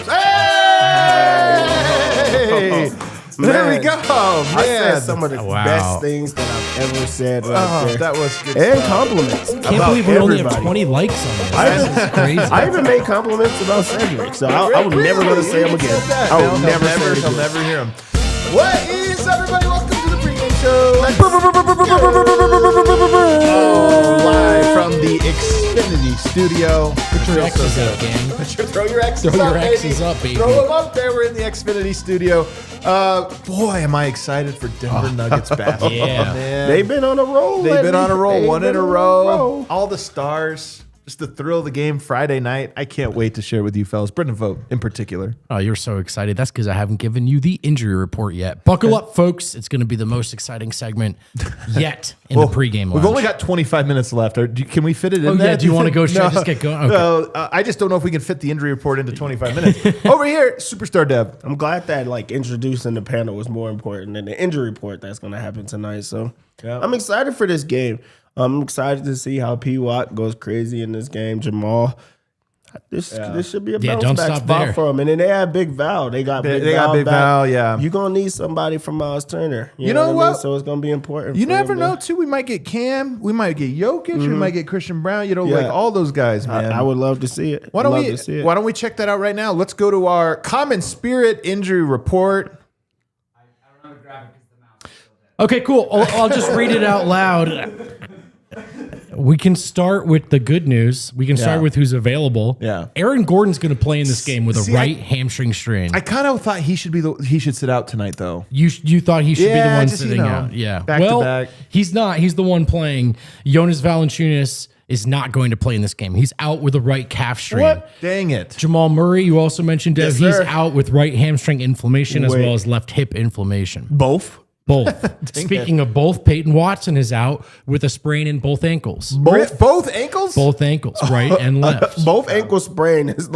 Hey! There we go. Man. I said some of the best things that I've ever said right there. That was good. And compliments. Can't believe we only have 20 likes on this. This is crazy. I even made compliments about Cedric, so I was never going to say him again. I will never say it again. I'll never hear him. What is everybody? Welcome to the pregame show. Live from the Xfinity studio. Put your X's up, gang. Throw your X's Throw up, your baby. X's up, baby. Throw them up there. We're in the Xfinity studio. Boy, am I excited for Denver Nuggets basketball. Yeah. Man. They've been on a roll. They've been on a roll, one in a row. row. All the stars. Just the thrill of the game Friday night. I can't wait to share with you fellas. Brendan Vogt in particular. Oh, you're so excited. That's because I haven't given you the injury report yet. Buckle up, folks. It's going to be the most exciting segment yet in the pregame lounge. We've only got 25 minutes left. Can we fit it in there? Yeah, do you want to go straight? No. Just get going? Okay. No, I just don't know if we can fit the injury report into 25 minutes. Over here, Superstar Dev. I'm glad that introducing the panel was more important than the injury report that's going to happen tonight. So I'm excited for this game. I'm excited to see how P. Watt goes crazy in this game. Jamal, this should be a bounce back spot for him. And then they have Big Val. They got Big Val. Yeah. You're going to need somebody from Miles Turner. You know what? I mean? So it's going to be important. You never know, too. We might get Cam. We might get Jokic. We might get Christian Brown. Like all those guys, man. I would love to see it. Why don't we check that out right now? Let's go to our Common Spirit injury report. Okay, cool. I'll just read it out loud. We can start with the good news. We can start with who's available. Yeah. Aaron Gordon's going to play in this game with a right hamstring strain. I kind of thought he should sit out tonight, though. You thought he should be the one just, sitting out. Yeah. Back to back. He's not. He's the one playing. Jonas Valanciunas is not going to play in this game. He's out with a right calf strain. What? Dang it. Jamal Murray, you also mentioned, Dev, Yes, he's out with right hamstring inflammation as well as left hip inflammation. Both? Both. Speaking of both, Peyton Watson is out with a sprain in both ankles. Both ankles? Both ankles, right and left. Both ankle sprain is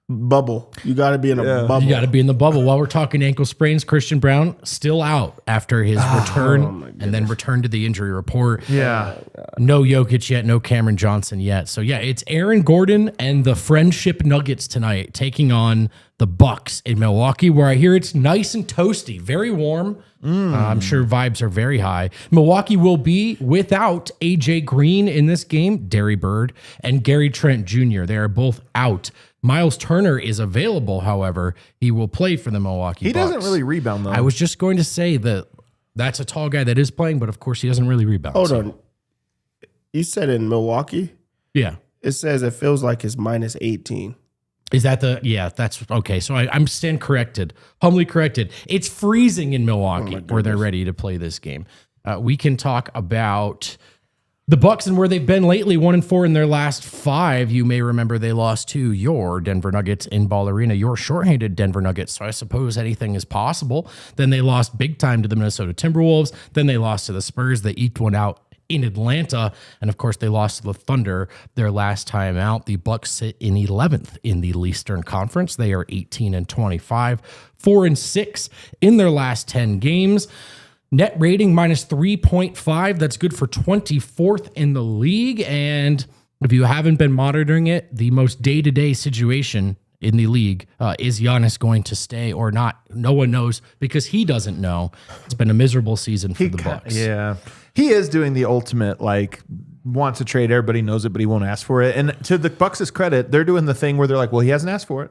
bubble. You got to be in a bubble. You got to be in the bubble. While we're talking ankle sprains, Christian Brown still out after his return and then returned to the injury report. Yeah. No Jokic yet, no Cameron Johnson yet. So yeah, it's Aaron Gordon and the Friendship Nuggets tonight taking on the Bucks in Milwaukee, where I hear it's nice and toasty, very warm. I'm sure vibes are very high. Milwaukee will be without AJ Green in this game, Derry Bird, and Gary Trent Jr. They are both out. Miles Turner is available, however. He will play for the Milwaukee Bucks. He doesn't really rebound, though. I was just going to say that that's a tall guy that is playing, but of course he doesn't really rebound. Hold on. You said in Milwaukee? Yeah. It says it feels like it's minus 18. Is that that's okay. So I'm stand corrected, humbly corrected. It's freezing in Milwaukee where they're ready to play this game. We can talk about the Bucks and where they've been lately, 1-4 in their last 5. You may remember they lost to your Denver Nuggets in Ball Arena, your shorthanded Denver Nuggets. So I suppose anything is possible. Then they lost big time to the Minnesota Timberwolves. Then they lost to the Spurs. They eked one out in Atlanta. And of course, they lost to the Thunder their last time out. The Bucks sit in 11th in the Eastern Conference. They are 18-25, 4-6 in their last 10 games. Net rating minus 3.5. That's good for 24th in the league. And if you haven't been monitoring it, the most day-to-day situation in the league is Giannis going to stay or not? No one knows because he doesn't know. It's been a miserable season for the Bucks. Yeah. He is doing the ultimate, like, wants to trade. Everybody knows it, but he won't ask for it. And to the Bucks' credit, they're doing the thing where they're like, well, he hasn't asked for it,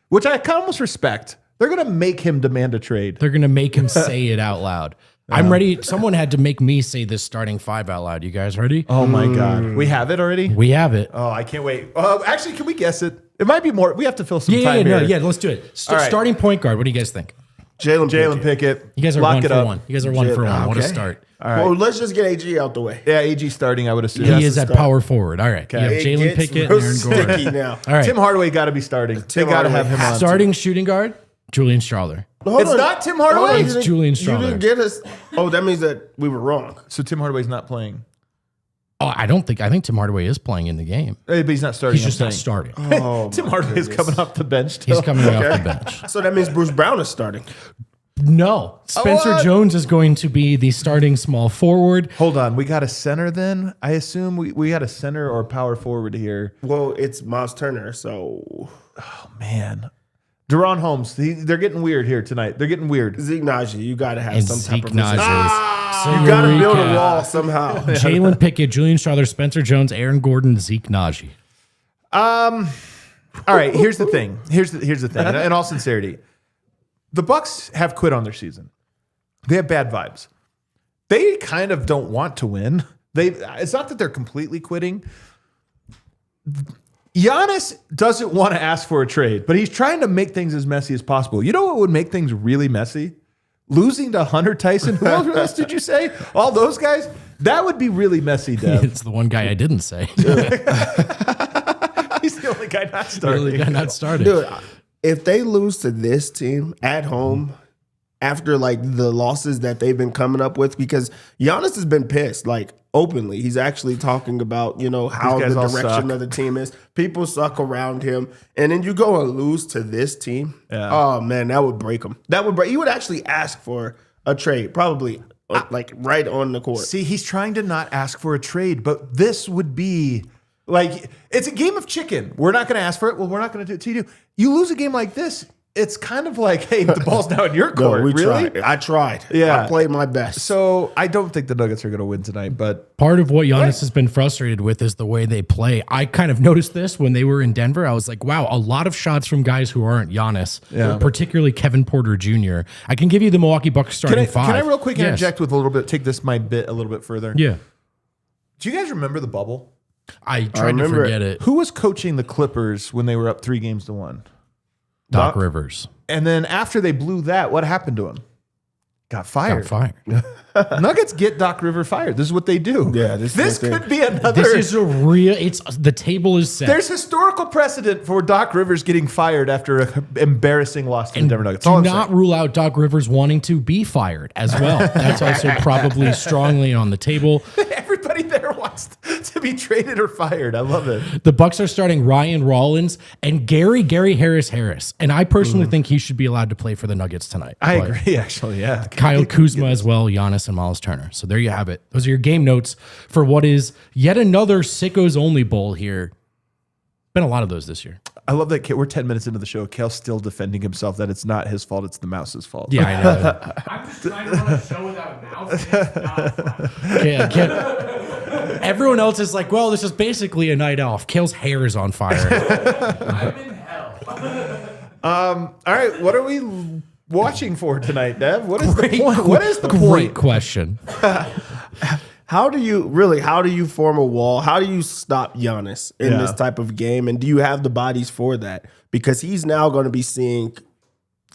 which I kind of almost respect. They're going to make him demand a trade. They're going to make him say it out loud. I'm ready. Someone had to make me say this starting 5 out loud. You guys ready? Oh, my God. We have it already? We have it. Oh, I can't wait. Actually, can we guess it? It might be more. We have to fill some time here. Yeah, let's do it. All right. Starting point guard. What do you guys think? Jalen Pickett. You guys are Lock 1 it for up. 1. You guys are 1 for 1. What a Okay. start. All right. Well, let's just get AG out the way. Yeah, AG starting, I would assume. He is at power forward. All right. You have It Jalen gets Pickett real and Aaron Gordon. sticky now. All right. Tim Hardaway got to be starting. They got to have him on. Starting shooting guard, Julian Strawther. Hold It's on. not Tim Hold on, Hardaway. you It's didn't- Julian You Strawther. didn't get us. Oh, that means that we were wrong. So Tim Hardaway's not playing. Oh, I think Tim Hardaway is playing in the game. But he's not starting. He's just I'm not saying. starting. Oh, Tim Hardaway is coming off the bench. Still. He's coming off the bench. so that means Bruce Brown is starting. No, Spencer what? Jones is going to be the starting small forward. Hold on. We got a center then? I assume we got a center or power forward here. Well, it's Miles Turner, so Man. Deron Holmes. They're getting weird here tonight. They're getting weird. Zeke Naji, you got to have And some Zeke type of Naji. So You got to build a recap. wall somehow. Jalen Pickett, Julian Strawther, Spencer Jones, Aaron Gordon, Zeke Naji. All right, here's the thing. Here's the thing. In all sincerity, the Bucks have quit on their season. They have bad vibes. They kind of don't want to win. It's not that they're completely quitting. Giannis doesn't want to ask for a trade, but he's trying to make things as messy as possible. You know what would make things really messy? Losing to Hunter Tyson. Who else did you say? All those guys? That would be really messy, Dev. It's the one guy I didn't say. He's the only guy not starting. The only guy not starting. Dude, if they lose to this team at home after like the losses that they've been coming up with, because Giannis has been pissed, like openly. He's actually talking about, how guys the all direction suck. of the team is. People suck around him. And then you go and lose to this team. Yeah. Oh man, that would break him. He would actually ask for a trade, probably like right on the court. See, he's trying to not ask for a trade, but this would be like, it's a game of chicken. We're not going to ask for it. Well, we're not going to do it to you. You lose a game like this, it's kind of like, hey, the ball's now in your court. we really? tried. I tried. Yeah. I played my best. So I don't think the Nuggets are going to win tonight, but Part of what Giannis has been frustrated with is the way they play. I kind of noticed this when they were in Denver. I was like, wow, a lot of shots from guys who aren't Giannis, particularly Kevin Porter Jr. I can give you the Milwaukee Bucks starting 5. can I real quick Yes. interject with a little bit, take this my bit a little bit further? Yeah. Do you guys remember the bubble? I tried to remember forget it. Who was coaching the Clippers when they were up 3-1? Doc Rivers. And then after they blew that, what happened to him? Got fired. Got fired. Nuggets get Doc River fired. This is what they do. Yeah, this is what they- could be another. This is a real, the table is set. There's historical precedent for Doc Rivers getting fired after an embarrassing loss to the Denver Nuggets. Do All I'm not saying. rule out Doc Rivers wanting to be fired as well. That's also probably strongly on the table. Everybody there wants to be traded or fired. I love it. The Bucks are starting Ryan Rollins and Gary Harris. And I personally think he should be allowed to play for the Nuggets tonight. I But agree, actually, yeah. Kyle Kuzma as well, Giannis and Miles Turner. So there you have it. Those are your game notes for what is yet another Sickos Only Bowl here. Been a lot of those this year. I love that we're 10 minutes into the show. Kale's still defending himself that it's not his fault, it's the mouse's fault. Yeah, I know. I'm just trying to run a show without a mouse. And it's not fun. Okay, I can't. Everyone else is like, well, this is basically a night off. Kale's hair is on fire. I'm in hell. All right, what are we watching for tonight, Dev? What is the point? What is the Great point? question. how do you form a wall? How do you stop Giannis in this type of game? And do you have the bodies for that? Because he's now going to be seeing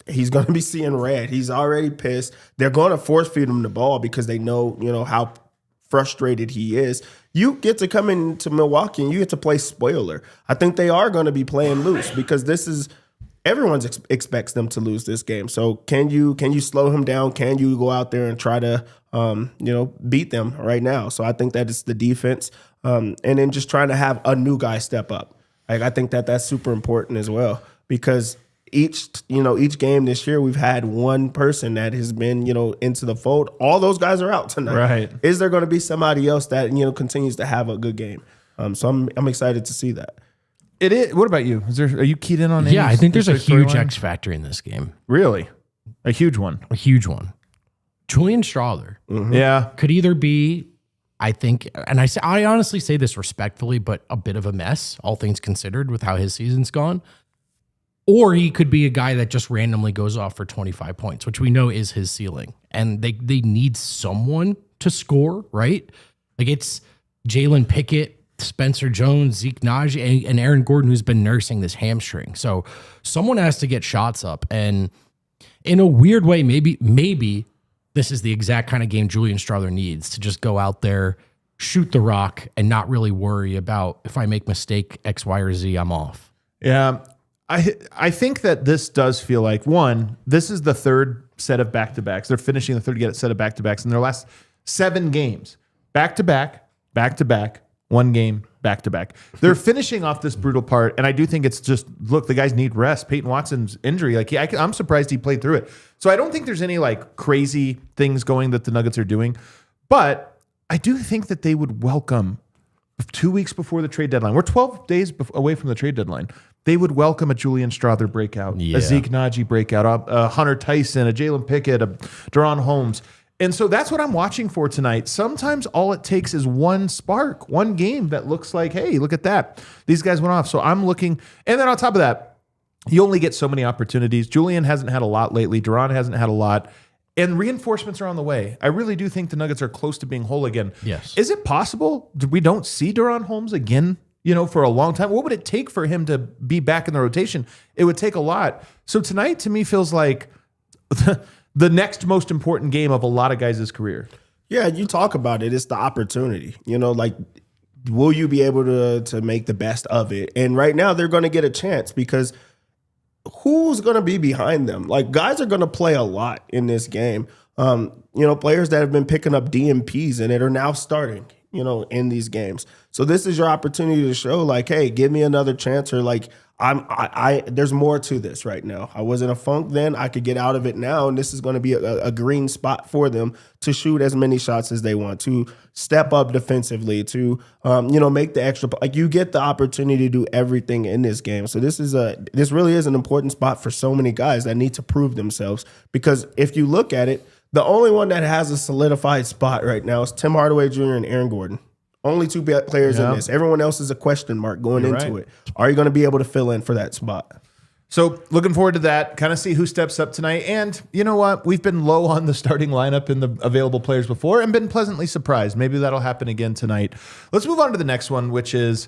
red. He's already pissed. They're going to force feed him the ball because they know, how frustrated he is. You get to come into Milwaukee and you get to play spoiler. I think they are going to be playing loose because everyone expects them to lose this game. So can you slow him down? Can you go out there and try to beat them right now? So I think that it's the defense, and then just trying to have a new guy step up. Like I think that's super important as well because each game this year we've had one person that has been into the fold. All those guys are out tonight. Right? Is there going to be somebody else that continues to have a good game? So I'm excited to see that. It is. What about you? Are you keyed in on? Yeah, I think there's a huge storyline? X factor in this game. Really, a huge one. A huge one. Julian Strawther Yeah, could either be, I think, and I honestly say this respectfully, but a bit of a mess, all things considered, with how his season's gone. Or he could be a guy that just randomly goes off for 25 points, which we know is his ceiling. And they need someone to score, right? Like it's Jalen Pickett, Spencer Jones, Zeke Naji, and Aaron Gordon, who's been nursing this hamstring. So someone has to get shots up. And in a weird way, maybe this is the exact kind of game Julian Strawther needs to just go out there, shoot the rock, and not really worry about if I make mistake X, Y, or Z, I'm off. yeah. I think that this does feel like this is the third set of back-to-backs. They're finishing the third set of back-to-backs in their last 7 games. Back-to-back, back-to-back, 1 game, back-to-back. They're finishing off this brutal part, and I do think it's just, look, the guys need rest. Peyton Watson's injury, I'm surprised he played through it. So I don't think there's any crazy things going that the Nuggets are doing, but I do think that they would welcome 2 weeks before the trade deadline. We're 12 days away from the trade deadline. They would welcome a Julian Strawther breakout, a Zeke Naji breakout, a Hunter Tyson, a Jalen Pickett, a Deron Holmes. And so that's what I'm watching for tonight. Sometimes all it takes is one spark, one game that looks like, hey, look at that. These guys went off. So I'm looking. And then on top of that, you only get so many opportunities. Julian hasn't had a lot lately. Deron hasn't had a lot. And reinforcements are on the way. I really do think the Nuggets are close to being whole again. Yes. Is it possible we don't see Deron Holmes again, for a long time? What would it take for him to be back in the rotation? It would take a lot. So tonight, to me, feels like the next most important game of a lot of guys' career. Yeah, you talk about it. It's the opportunity. Will you be able to make the best of it? And right now, they're going to get a chance because who's going to be behind them? Guys are going to play a lot in this game. Players that have been picking up DMPs and it are now starting, in these games. So this is your opportunity to show hey, give me another chance, or there's more to this right now. I was in a funk then, I could get out of it now, and this is going to be a green spot for them to shoot as many shots as they want, to step up defensively, to make the extra. You get the opportunity to do everything in this game. So this really is an important spot for so many guys that need to prove themselves, because if you look at it, the only one that has a solidified spot right now is Tim Hardaway Jr. and Aaron Gordon. Only 2 players in this. Everyone else is a question mark going into it. Are you going to be able to fill in for that spot? So looking forward to that, kind of see who steps up tonight. And you know what? We've been low on the starting lineup and the available players before and been pleasantly surprised. Maybe that'll happen again tonight. Let's move on to the next one, which is,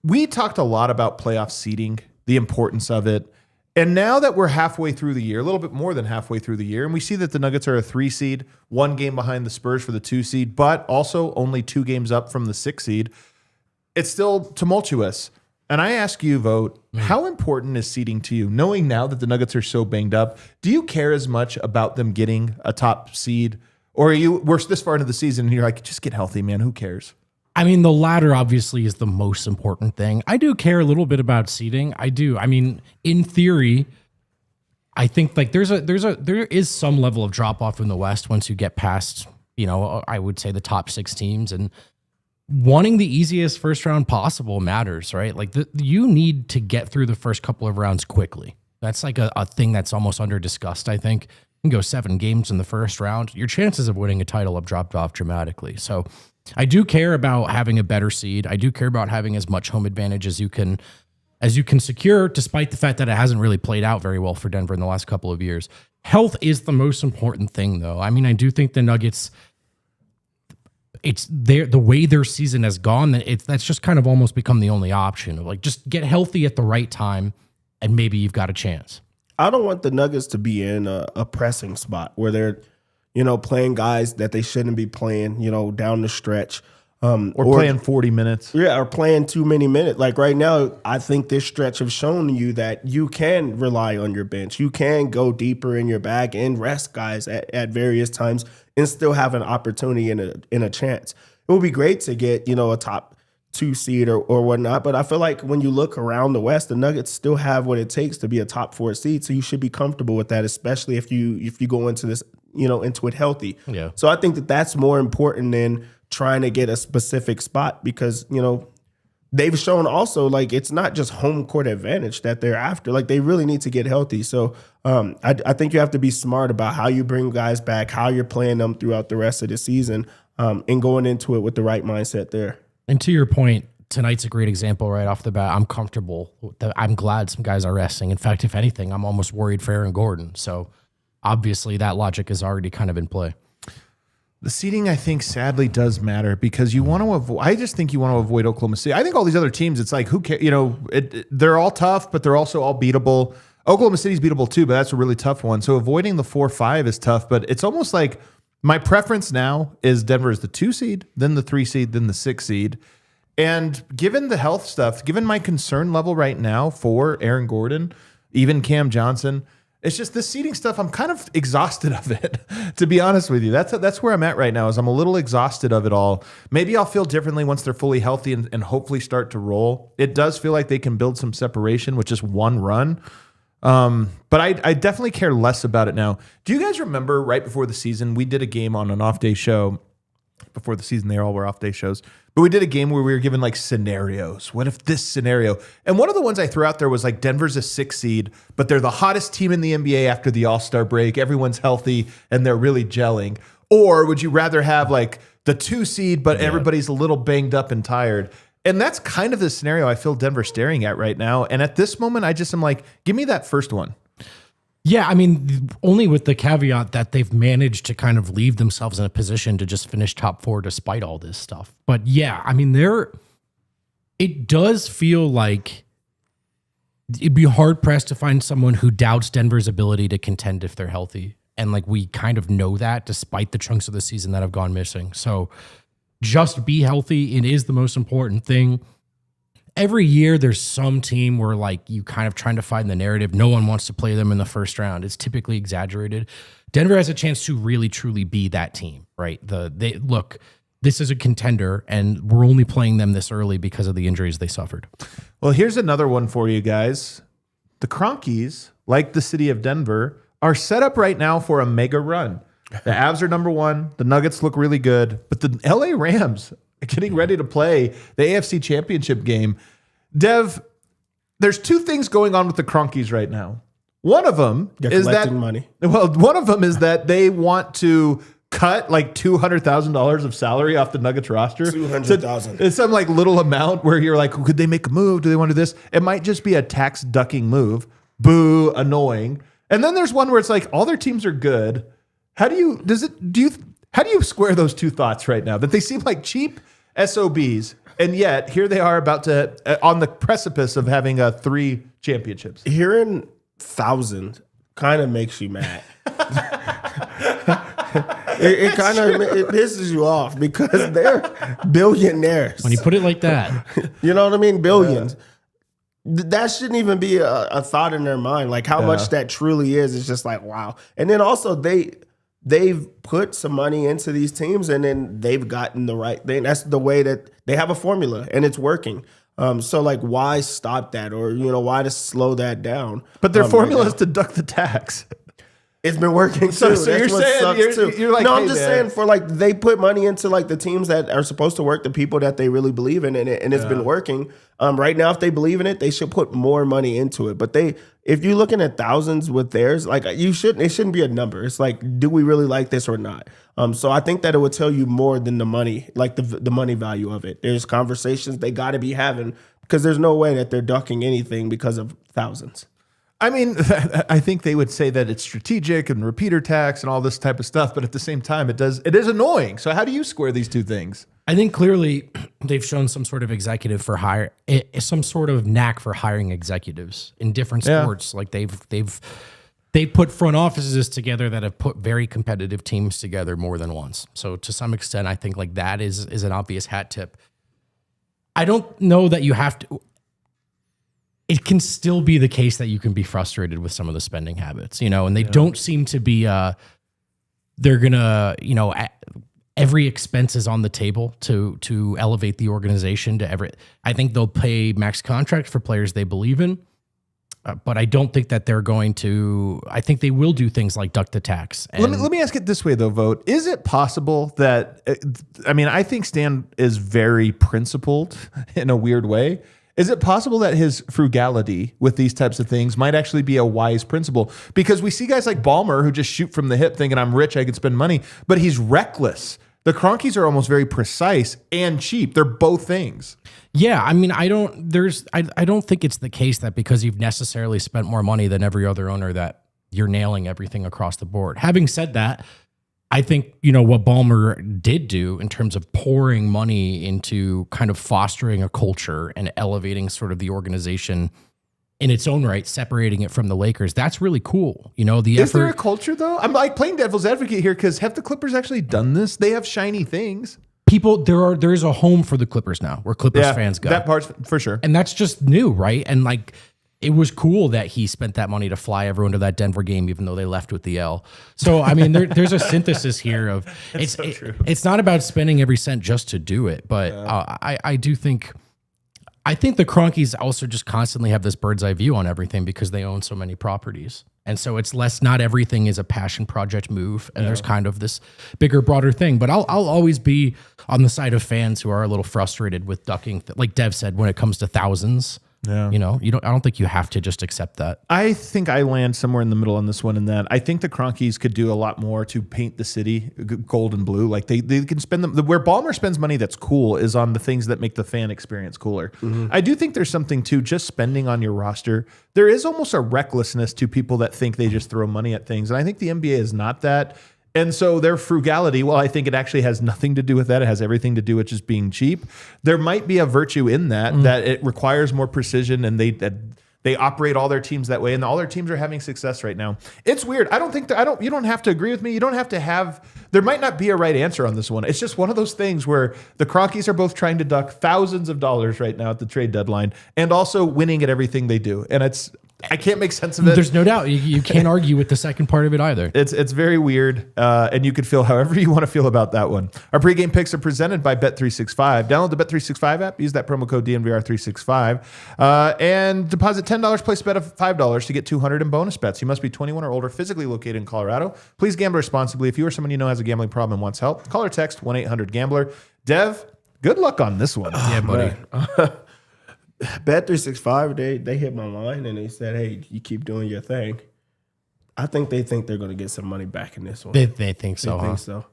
we talked a lot about playoff seeding, the importance of it. And now that we're halfway through the year, a little bit more than halfway through the year, and we see that the Nuggets are a 3 seed, 1 game behind the Spurs for the 2 seed, but also only 2 games up from the 6 seed, it's still tumultuous. And I ask you, Vote, how important is seeding to you? Knowing now that the Nuggets are so banged up, do you care as much about them getting a top seed? Or we're this far into the season and you're like, just get healthy, man, who cares? I mean, the latter obviously is the most important thing. I do care a little bit about seeding. I do. I mean, in theory, I think there is some level of drop off in the West once you get past, I would say the top 6 teams, and wanting the easiest first round possible matters, right? You need to get through the first couple of rounds quickly. That's a thing that's almost under discussed. I think you can go 7 games in the first round. Your chances of winning a title have dropped off dramatically. So I do care about having a better seed. I do care about having as much home advantage as you can secure, despite the fact that it hasn't really played out very well for Denver in the last couple of years. Health is the most important thing, though. I mean, I do think the Nuggets, it's the way their season has gone. That's just kind of almost become the only option. Like, just get healthy at the right time, and maybe you've got a chance. I don't want the Nuggets to be in a pressing spot where they're, playing guys that they shouldn't be playing, down the stretch. Or playing 40 minutes. Yeah, or playing too many minutes. Like right now, I think this stretch have shown you that you can rely on your bench. You can go deeper in your bag and rest guys at various times and still have an opportunity and a chance. It would be great to get, a top 2 seed or whatnot. But I feel like when you look around the West, the Nuggets still have what it takes to be a top 4 seed. So you should be comfortable with that, especially if you go into this, into it healthy. Yeah. So I think that's more important than trying to get a specific spot because, they've shown also like it's not just home court advantage that they're after. Like they really need to get healthy. So I think you have to be smart about how you bring guys back, how you're playing them throughout the rest of the season, and going into it with the right mindset there. And to your point, tonight's a great example right off the bat. I'm comfortable. I'm glad some guys are resting. In fact, if anything, I'm almost worried for Aaron Gordon. So obviously that logic is already kind of in play. The seeding, I think, sadly does matter because you want to avoid. I just think you want to avoid Oklahoma City. I think all these other teams, it's like who cares? They're all tough, but they're also all beatable. Oklahoma City's beatable too, but that's a really tough one. So avoiding the 4-5 is tough. But it's almost like my preference now is Denver is the 2 seed, then the 3 seed, then the 6 seed. And given the health stuff, given my concern level right now for Aaron Gordon, even Cam Johnson. It's just this seeding stuff. I'm kind of exhausted of it, to be honest with you. That's where I'm at right now. Is I'm a little exhausted of it all. Maybe I'll feel differently once they're fully healthy and hopefully start to roll. It does feel like they can build some separation with just one run. But I definitely care less about it now. Do you guys remember right before the season we did a game on an off day show? Before the season, they all were off day shows. But we did a game where we were given like scenarios. What if this scenario? And one of the ones I threw out there was like Denver's a 6 seed, but they're the hottest team in the NBA after the All-Star break. Everyone's healthy and they're really gelling. Or would you rather have like the 2 seed, but everybody's a little banged up and tired? And that's kind of the scenario I feel Denver staring at right now. And at this moment, I just am like, give me that first one. Yeah, I mean, only with the caveat that they've managed to kind of leave themselves in a position to just finish top 4 despite all this stuff. But yeah, I mean, it does feel like it'd be hard pressed to find someone who doubts Denver's ability to contend if they're healthy. And like we kind of know that despite the chunks of the season that have gone missing. So just be healthy. It is the most important thing. Every year there's some team where like you kind of trying to find the narrative. No one wants to play them in the first round. It's typically exaggerated. Denver has a chance to really truly be that team, right? Look, this is a contender and we're only playing them this early because of the injuries they suffered. Well, here's another one for you guys. The Kroenkes, like the city of Denver, are set up right now for a mega run. The Avs are number 1. The Nuggets look really good, but the LA Rams getting ready to play the AFC Championship game. Dev, there's 2 things going on with the Kroenkes right now. One of them is that money. Well, one of them is that they want to cut like $200,000 of salary off the Nuggets roster. $200,000. It's some like little amount where you're like, could they make a move? Do they want to do this? It might just be a tax ducking move. Boo, annoying. And then there's one where it's like all their teams are good. How do you square those 2 thoughts right now? That they seem like cheap SOBs, and yet here they are about to on the precipice of having 3 championships. Hearing 1,000 kind of makes you mad. it kind of pisses you off because they're billionaires. When you put it like that. You know what I mean? Billions. That shouldn't even be a thought in their mind. Like how much that truly is. It's just like, wow. And then also they've put some money into these teams and then they've gotten the right thing. That's the way that they have a formula and it's working. So like, why stop that? Or, why to slow that down? But their formula is to duck the tax. It's been working too. So you're saying you're like, no, hey, I'm just saying for like they put money into like the teams that are supposed to work, the people that they really believe in, and it's been working. Right now, if they believe in it, they should put more money into it. But if you're looking at thousands with theirs, like it shouldn't be a number. It's like, do we really like this or not? So I think that it would tell you more than the money, like the money value of it. There's conversations they got to be having because there's no way that they're ducking anything because of thousands. I mean, I think they would say that it's strategic and repeater tax and all this type of stuff, but at the same time, it is annoying. So how do you square these two things? I think clearly they've shown some sort of some sort of knack for hiring executives in different sports. Like they've put front offices together that have put very competitive teams together more than once. So to some extent, I think like that is an obvious hat tip. I don't know that you have to. It can still be the case that you can be frustrated with some of the spending habits, and they don't seem to be, they're going to, every expense is on the table to elevate the organization to I think they'll pay max contracts for players they believe in, but I don't think that they're going to, I think they will do things like duck the tax. Let me ask it this way though, Vote. Is it possible that, I think Stan is very principled in a weird way. Is it possible that his frugality with these types of things might actually be a wise principle? Because we see guys like Ballmer who just shoot from the hip thinking I'm rich, I can spend money, but he's reckless. The Kroenkes are almost very precise and cheap. They're both things. Yeah, I don't think it's the case that because you've necessarily spent more money than every other owner that you're nailing everything across the board. Having said that, I think, what Ballmer did do in terms of pouring money into kind of fostering a culture and elevating sort of the organization in its own right, separating it from the Lakers, that's really cool. Is there a culture though? I'm like playing devil's advocate here because have the Clippers actually done this? They have shiny things. There is a home for the Clippers now where Clippers fans go. That part's for sure. And that's just new, right? And like, it was cool that he spent that money to fly everyone to that Denver game, even though they left with the L. So, there's a synthesis here of it's not about spending every cent just to do it. But I think the Kroenkes also just constantly have this bird's eye view on everything because they own so many properties. And so it's not everything is a passion project move. And there's kind of this bigger, broader thing. But I'll always be on the side of fans who are a little frustrated with ducking, like Dev said, when it comes to thousands. Yeah. I don't think you have to just accept that. I think I land somewhere in the middle on this one in that I think the Kroenkes could do a lot more to paint the city gold and blue. Like they can spend them where Ballmer spends money that's cool is on the things that make the fan experience cooler. Mm-hmm. I do think there's something to just spending on your roster. There is almost a recklessness to people that think they just throw money at things. And I think the NBA is not that. And so their frugality, well, I think it actually has nothing to do with that. It has everything to do with just being cheap. There might be a virtue in that, that it requires more precision and they operate all their teams that way and all their teams are having success right now. It's weird. You don't have to agree with me. You don't have to there might not be a right answer on this one. It's just one of those things where the Kroenkes are both trying to duck thousands of dollars right now at the trade deadline and also winning at everything they do. And I can't make sense of it. There's no doubt. You can't argue with the second part of it either. It's very weird, and you could feel however you want to feel about that one. Our pregame picks are presented by Bet365. Download the Bet365 app. Use that promo code DNVR365, and deposit $10. Place a bet of $5 to get $200 in bonus bets. You must be 21 or older, physically located in Colorado. Please gamble responsibly. If you or someone you know has a gambling problem and wants help, call or text 1-800-GAMBLER. Dev, good luck on this one. Yeah, buddy. Bet365, they hit my line and they said, hey, you keep doing your thing. I think they think they're going to get some money back in this one. They think so. They think so.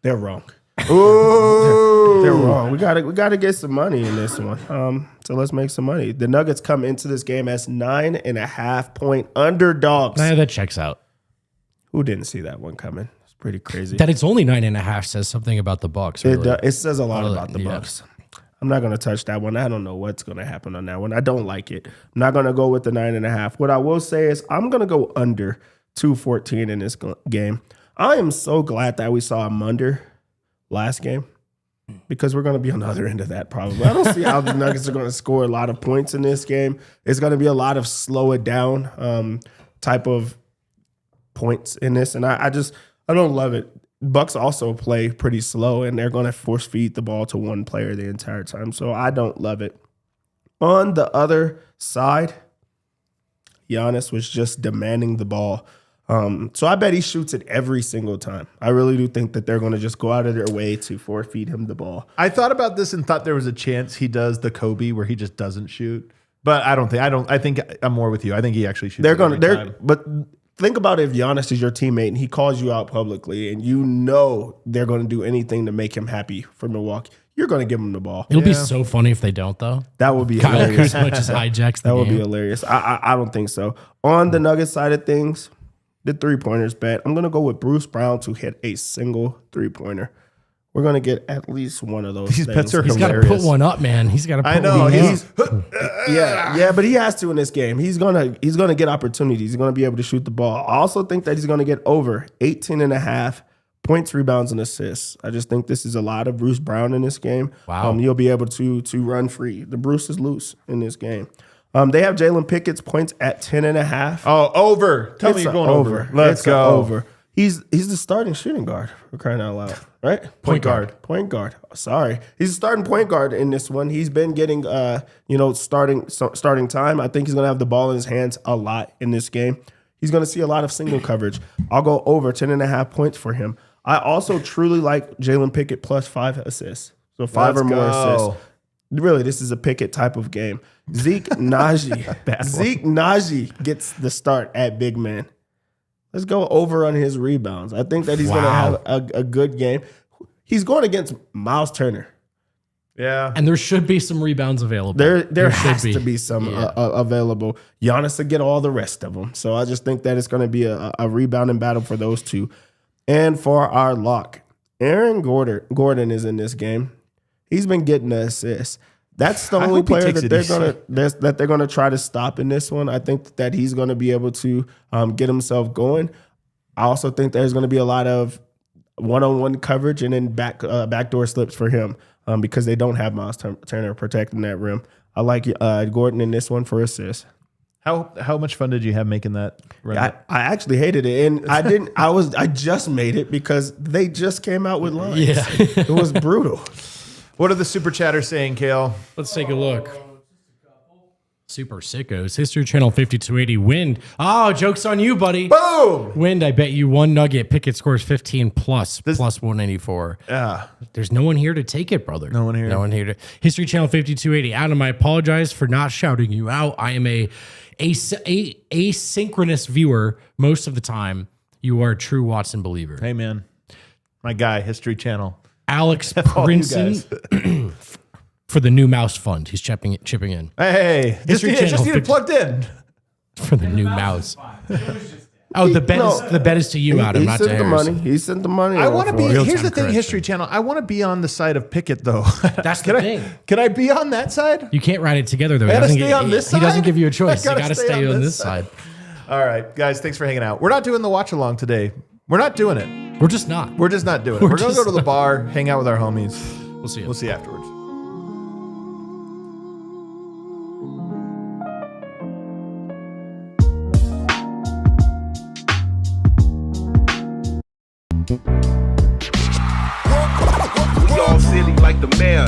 They're wrong. Ooh. They're wrong. We gotta get some money in this one. So let's make some money. The Nuggets come into this game as 9.5-point underdogs. That checks out. Who didn't see that one coming? It's pretty crazy. That it's only 9.5 says something about the Bucks. Really. It says a lot about the Bucks. I'm not going to touch that one. I don't know what's going to happen on that one. I don't like it. I'm not going to go with the 9.5. What I will say is I'm going to go under 214 in this game. I am so glad that we saw him under last game because we're going to be on the other end of that probably. I don't see how the Nuggets are going to score a lot of points in this game. It's going to be a lot of slow it down type of points in this. And I don't love it. Bucks also play pretty slow, and they're going to force feed the ball to one player the entire time. So I don't love it. On the other side, Giannis was just demanding the ball. So I bet he shoots it every single time. I really do think that they're going to just go out of their way to force feed him the ball. I thought about this and thought there was a chance he does the Kobe where he just doesn't shoot. But I think I'm more with you. I think he actually shoots But think about if Giannis is your teammate and he calls you out publicly and you know they're going to do anything to make him happy for Milwaukee. you're going to give him the ball. It'll be so funny if they don't, though. That would be Kyle hilarious. Kuzma just hijacks the That would be game. hilarious. I don't think so. On the Nuggets side of things, the 3-pointers bet, I'm going to go with Bruce Brown to hit a single 3-pointer. We're going to get at least one of those. These bets are He's got to hilarious. put one up, man. He's got to put I know. one He's up. Yeah, but he has to in this game. He's gonna get opportunities. He's gonna be able to shoot the ball. I also think that he's gonna get over 18.5 points, rebounds, and assists. I just think this is a lot of Bruce Brown in this game. Wow. You'll be able to run free. The Bruce is loose in this game. They have Jalen Pickett's points at 10.5. Oh, over. Tell me It's you're a going over. Let's It's a go. over. He's the starting shooting guard, for crying out loud, right? Point guard. Point guard. Sorry, he's a starting point guard in this one. He's been getting, starting time. I think he's gonna have the ball in his hands a lot in this game. He's gonna see a lot of single coverage. I'll go over 10.5 points for him. I also truly like Jalen Pickett plus 5 assists, so 5 Let's or more go. assists. Really, this is a Pickett type of game. Zeke Najee gets the start at big man. Let's go over on his rebounds. I think that he's going to have a good game. He's going against Miles Turner. Yeah. And there should be some rebounds available. There should has to be some available. Giannis will get all the rest of them. So I just think that it's going to be a rebounding battle for those two. And for our lock, Aaron Gordon is in this game. He's been getting the assists. That's the only hope he player takes that it they're gonna try to stop in this one. I think that he's gonna be able to get himself going. I also think there's gonna be a lot of one-on-one coverage and then backdoor slips for him because they don't have Miles Turner protecting that rim. I like Gordon in this one for assists. How much fun did you have making that? I actually hated it, and I didn't. I just made it because they just came out with lines. Yeah. It was brutal. What are the super chatters saying, Kale? Let's take a look. Super sickos. History Channel 5280. Wind. Oh, joke's on you, buddy. Boom! Wind, I bet you one nugget. Pickett scores 15 plus 184. Yeah. There's no one here to take it, brother. No one here. No one here to. History Channel 5280. Adam, I apologize for not shouting you out. I am a asynchronous viewer most of the time. You are a true Watson believer. Hey, man. My guy, History Channel. Alex All you Princeton for the new mouse fund. He's chipping in Hey, just History need Channel it plugged in. for the new mouse. Oh, the bet is to you, Adam, He not to sent the Harrison. money. He sent the money. I want to be. Real-time Here's the thing, correction. History Channel. I want to be on the side of Pickett, though. That's the thing. Can I be on that side? You can't ride it together, though. I gotta stay on this He doesn't side? give you a choice. I You gotta got to stay on this side. All right, guys. Thanks for hanging out. We're not doing the watch along today. We're not doing it. We're just not. We're just not doing it. We're going to go to the bar, hang out with our homies. We'll see you. We'll see you afterwards. We all silly like the mayor.